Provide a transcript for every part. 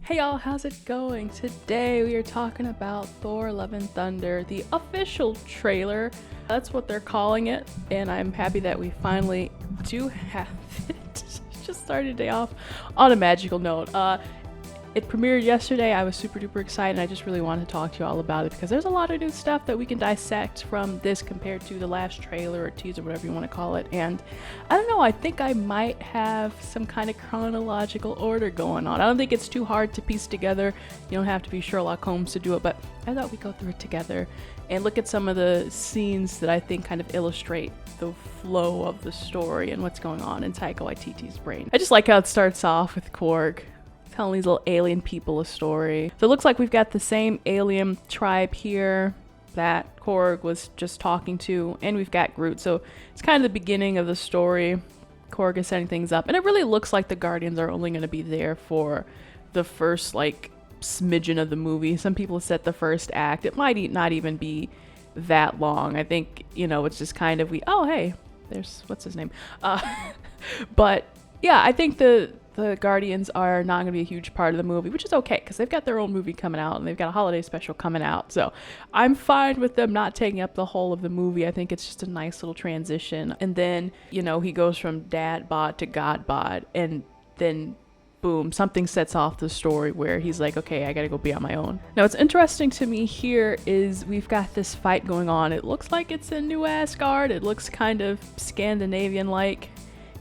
Hey y'all, how's it going? Today we are talking about Thor Love and Thunder, the official trailer. That's what they're calling it, and I'm happy that we finally do have it. Just started the day off on a magical note. It premiered yesterday. I was super duper excited, and I just really wanted to talk to you all about it because there's a lot of new stuff that we can dissect from this compared to the last trailer or teaser, whatever you want to call it. And I don't know, I think I might have some kind of chronological order going on. I don't think it's too hard to piece together. You don't have to be Sherlock Holmes to do it, but I thought we'd go through it together and look at some of the scenes that I think kind of illustrate the flow of the story and what's going on in Taika Waititi's brain. I just like how it starts off with Korg telling these little alien people a story. So it looks like we've got the same alien tribe here that Korg was just talking to, and we've got Groot. So it's kind of the beginning of the story. Korg is setting things up, and it really looks like the Guardians are only going to be there for the first like smidgen of the movie. Some people have said the first act. It might not even be that long. I think, it's just kind of oh hey, there's what's his name. But yeah, I think the Guardians are not going to be a huge part of the movie, which is okay because they've got their own movie coming out and they've got a holiday special coming out. So I'm fine with them not taking up the whole of the movie. I think it's just a nice little transition. And then, he goes from dad bod to god bod, and then boom, something sets off the story where he's like, okay, I gotta go be on my own. Now, what's interesting to me here is we've got this fight going on. It looks like it's in New Asgard. It looks kind of Scandinavian-like.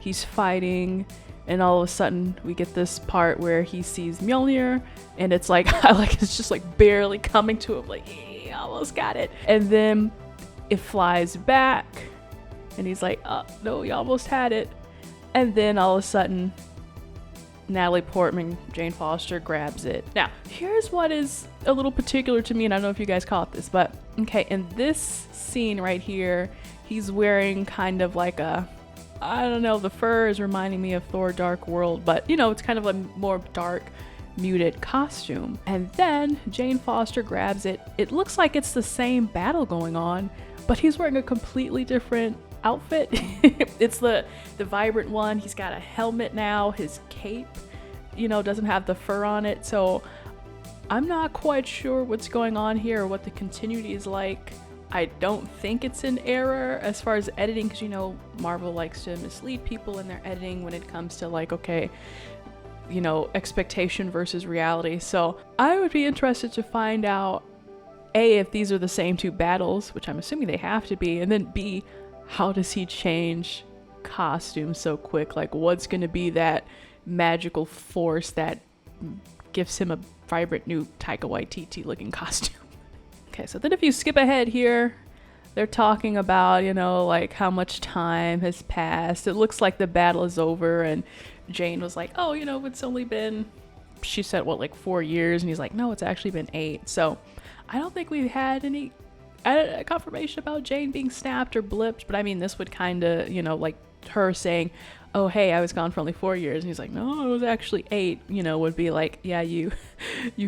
He's fighting, and all of a sudden we get this part where he sees Mjolnir, and it's like, it's just like barely coming to him, like, he almost got it. And then it flies back, and he's like, oh, no, you almost had it. And then all of a sudden, Natalie Portman, Jane Foster, grabs it. Now, here's what is a little particular to me, and I don't know if you guys caught this, but okay, in this scene right here, he's wearing kind of like I don't know, the fur is reminding me of Thor Dark World, but it's kind of a more dark, muted costume. And then Jane Foster grabs it. It looks like it's the same battle going on, but he's wearing a completely different outfit. It's the vibrant one. He's got a helmet now. His cape, doesn't have the fur on it. So I'm not quite sure what's going on here or what the continuity is like. I don't think it's an error as far as editing, because Marvel likes to mislead people in their editing when it comes to like, okay, expectation versus reality. So I would be interested to find out, A, if these are the same two battles, which I'm assuming they have to be, and then B, how does he change costumes so quick? Like, what's going to be that magical force that gives him a vibrant new Taika Waititi looking costume? Okay, so then if you skip ahead here, they're talking about, like how much time has passed. It looks like the battle is over, and Jane was like, oh, it's only been, she said, like 4 years? And he's like, no, it's actually been 8. So I don't think we've had any confirmation about Jane being snapped or blipped, but I mean, this would kind of, like her saying, oh, hey, I was gone for only 4 years. And he's like, no, it was actually 8, would be like, yeah, you've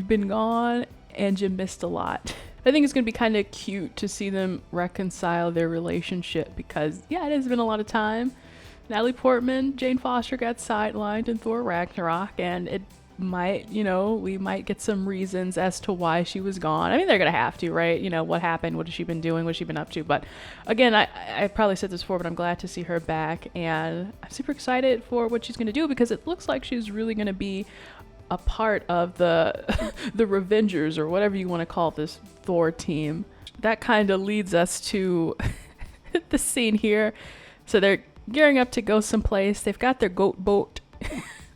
been gone and you missed a lot. I think it's going to be kind of cute to see them reconcile their relationship because, yeah, it has been a lot of time. Natalie Portman, Jane Foster got sidelined in Thor Ragnarok, and it might, we might get some reasons as to why she was gone. I mean, they're going to have to, right? What happened? What has she been doing? What has she been up to? But again, I probably said this before, but I'm glad to see her back, and I'm super excited for what she's going to do because it looks like she's really going to be a part of the Revengers, or whatever you want to call this Thor team. That kind of leads us to the scene here. So they're gearing up to go someplace. They've got their goat boat.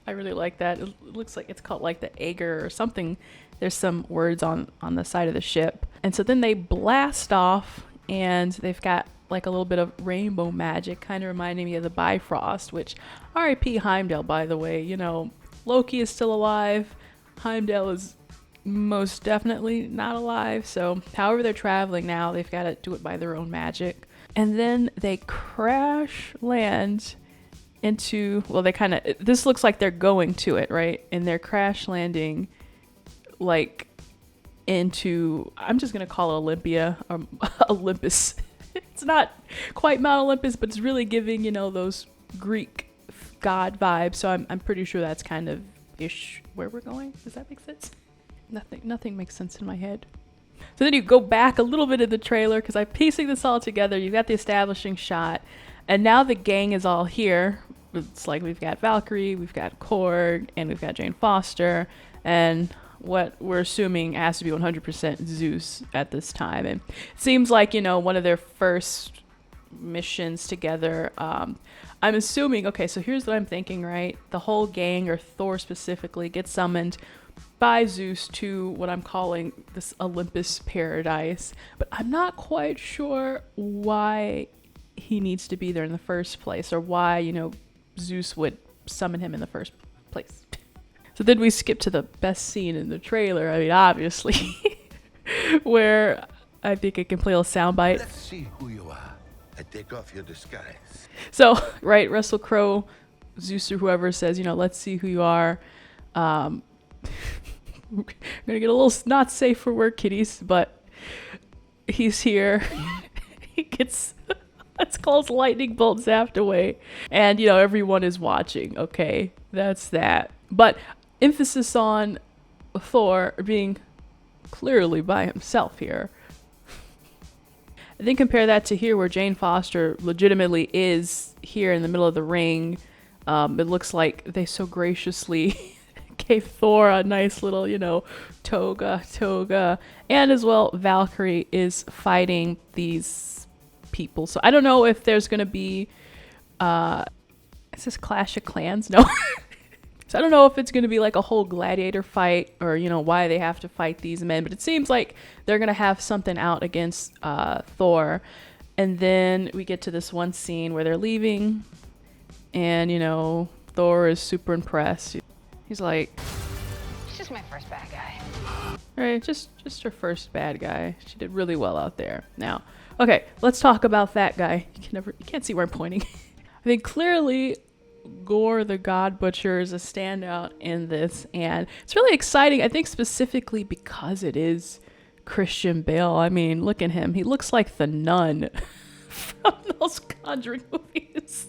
I really like that. It looks like it's called like the Ager or something. There's some words on the side of the ship. And so then they blast off, and they've got like a little bit of rainbow magic, kind of reminding me of the Bifrost, which R.I.P. Heimdall, by the way. Loki is still alive. Heimdall is most definitely not alive. So however they're traveling now, they've got to do it by their own magic. And then they crash land into, well, this looks like they're going to it, right? And they're crash landing like into, I'm just going to call it Olympia or Olympus. It's not quite Mount Olympus, but it's really giving, those Greek god vibe. So I'm pretty sure that's kind of ish where we're going. Does that make sense? Nothing makes sense in my head. So then you go back a little bit in the trailer because I'm piecing this all together. You've got the establishing shot, and now the gang is all here. It's like we've got Valkyrie, we've got Korg, and we've got Jane Foster, and what we're assuming has to be 100% Zeus at this time. And it seems like, one of their first missions together. I'm assuming, okay, so here's what I'm thinking, right? The whole gang, or Thor specifically, gets summoned by Zeus to what I'm calling this Olympus paradise, but I'm not quite sure why he needs to be there in the first place, or why, Zeus would summon him in the first place. So then we skip to the best scene in the trailer. I mean, obviously, where I think I can play a soundbite. Let's see who you are and take off your disguise. So, right, Russell Crowe, Zeus or whoever says, let's see who you are. I'm gonna get a little not safe for work, kiddies, but he's here. He gets, let's call his lightning bolt zapped away, and everyone is watching. Okay, that's that. But emphasis on Thor being clearly by himself here. And then compare that to here, where Jane Foster legitimately is here in the middle of the ring. It looks like they so graciously gave Thor a nice little, toga. And as well, Valkyrie is fighting these people. So I don't know if there's going to be, is this Clash of Clans? No. So I don't know if it's going to be like a whole gladiator fight, or, why they have to fight these men. But it seems like they're going to have something out against Thor. And then we get to this one scene where they're leaving. And, Thor is super impressed. He's like, She's just my first bad guy. Right, just her first bad guy. She did really well out there. Now, okay, let's talk about that guy. You can't see where I'm pointing. I think clearly Gore the God Butcher is a standout in this, and it's really exciting, I think, specifically because it is Christian Bale. I mean, look at him. He looks like the nun from those Conjuring movies.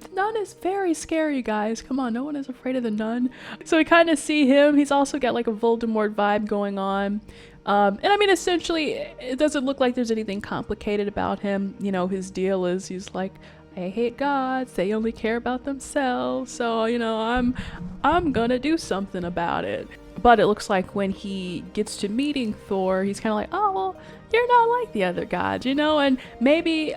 The nun is very scary, guys. Come on, no one is afraid of the nun. So we kind of see him. He's also got like a Voldemort vibe going on. And I mean, essentially, it doesn't look like there's anything complicated about him. His deal is he's like, I hate gods. They only care about themselves. So, I'm gonna do something about it. But it looks like when he gets to meeting Thor, he's kind of like, oh, well, you're not like the other gods, and maybe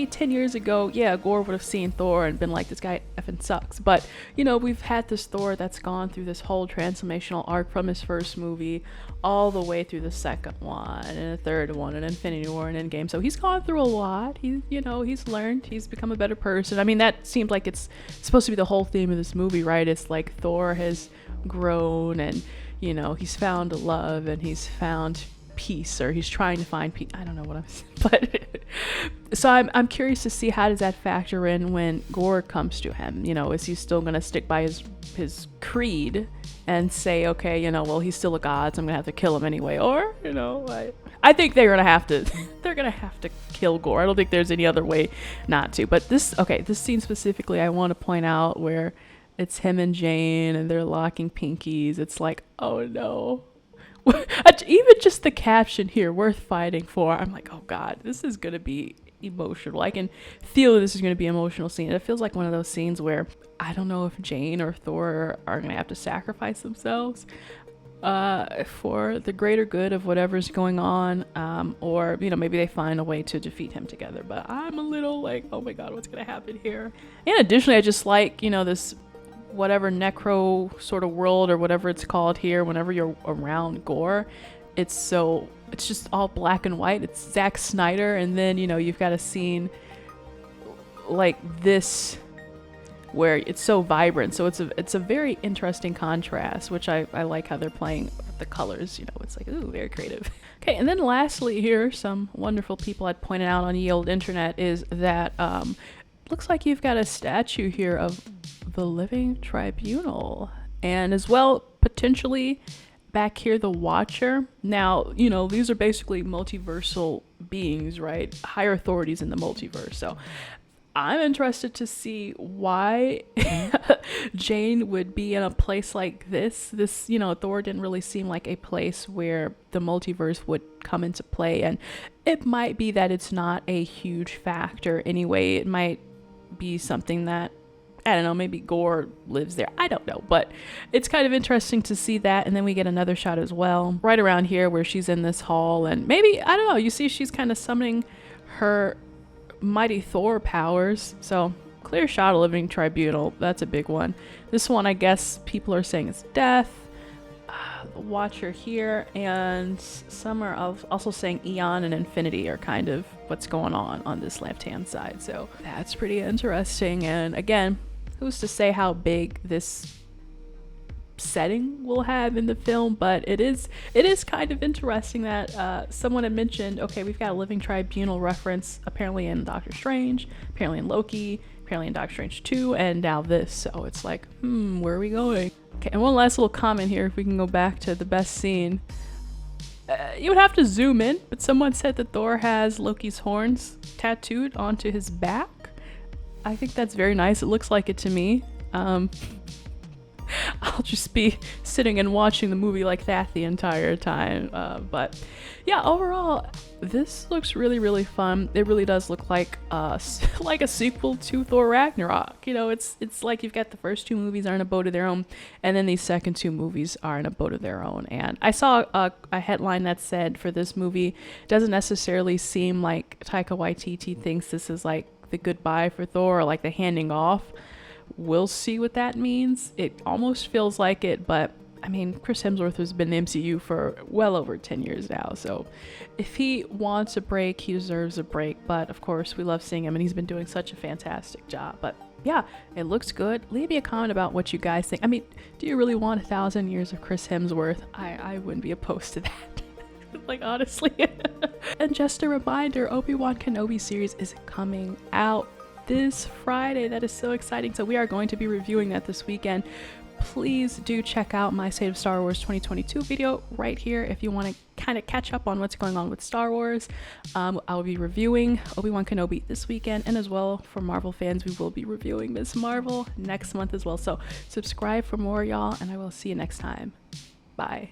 10 years ago, yeah, Gore would have seen Thor and been like, this guy effing sucks. But, we've had this Thor that's gone through this whole transformational arc from his first movie all the way through the second one and the third one and Infinity War and Endgame. So he's gone through a lot. He's learned. He's become a better person. I mean, that seems like it's supposed to be the whole theme of this movie, right? It's like Thor has grown and, he's found love and he's found peace, or he's trying to find peace. I don't know what I'm saying, but so I'm curious to see how does that factor in when Gore comes to him. Is he still gonna stick by his creed and say, okay, well, he's still a god, so I'm gonna have to kill him anyway, or I think they're gonna have to kill Gore. I don't think there's any other way not to. But this scene specifically, I want to point out where it's him and Jane and they're locking pinkies. It's like, oh no. Even just the caption here, worth fighting for. I'm like, oh god, this is gonna be emotional. I can feel this is gonna be an emotional scene. It feels like one of those scenes where I don't know if Jane or Thor are gonna have to sacrifice themselves for the greater good of whatever's going on, or maybe they find a way to defeat him together. But I'm a little like, oh my god, what's gonna happen here? And additionally, I just like this whatever necro sort of world or whatever it's called here. Whenever you're around Gore, it's just all black and white. It's Zack Snyder, and then you've got a scene like this where it's so vibrant. So it's a very interesting contrast, which I like how they're playing with the colors. It's like, ooh, very creative. Okay, and then lastly here, some wonderful people had pointed out on the old internet is that looks like you've got a statue here of the Living Tribunal, and as well potentially back here the Watcher. Now these are basically multiversal beings, right? Higher authorities in the multiverse. So I'm interested to see why Jane would be in a place like this. This, you know, Thor didn't really seem like a place where the multiverse would come into play. And it might be that it's not a huge factor anyway. It might be something that, I don't know, maybe Gore lives there. I don't know. But it's kind of interesting to see that. And then we get another shot as well, right around here where she's in this hall. And maybe, I don't know, you see she's kind of summoning her mighty Thor powers. So clear shot of living tribunal, that's a big one. This one, I guess people are saying it's death. The Watcher here, and some are also saying Eon and Infinity are kind of what's going on this left hand side. So that's pretty interesting. And again, who's to say how big this setting will have in the film, but it is kind of interesting that someone had mentioned, okay, we've got a living tribunal reference apparently in Doctor Strange, apparently in Loki, apparently in Doctor Strange 2, and now this. So it's like, where are we going? Okay, and one last little comment here, if we can go back to the best scene. You would have to zoom in, but someone said that Thor has Loki's horns tattooed onto his back. I think that's very nice. It looks like it to me. I'll just be sitting and watching the movie like that the entire time. But yeah, overall, this looks really, really fun. It really does look like a sequel to Thor Ragnarok. You know, it's like you've got the first two movies are in a boat of their own, and then these second two movies are in a boat of their own. And I saw a headline that said for this movie, doesn't necessarily seem like Taika Waititi thinks this is like the goodbye for Thor or like the handing off. We'll see what that means. It almost feels like it, but I mean, Chris Hemsworth has been in the MCU for well over 10 years now, so if he wants a break, he deserves a break. But of course, we love seeing him, and he's been doing such a fantastic job. But yeah, it looks good. Leave me a comment about what you guys think. I mean, do you really want 1,000 years of Chris Hemsworth? I wouldn't be opposed to that. Like, honestly. And just a reminder, Obi-Wan Kenobi series is coming out this Friday. That is so exciting. So we are going to be reviewing that this weekend. Please do check out my State of Star Wars 2022 video right here if you want to kind of catch up on what's going on with Star Wars. I'll be reviewing Obi-Wan Kenobi this weekend, and as well for Marvel fans, we will be reviewing Ms. Marvel next month as well. So subscribe for more, y'all, and I will see you next time. Bye.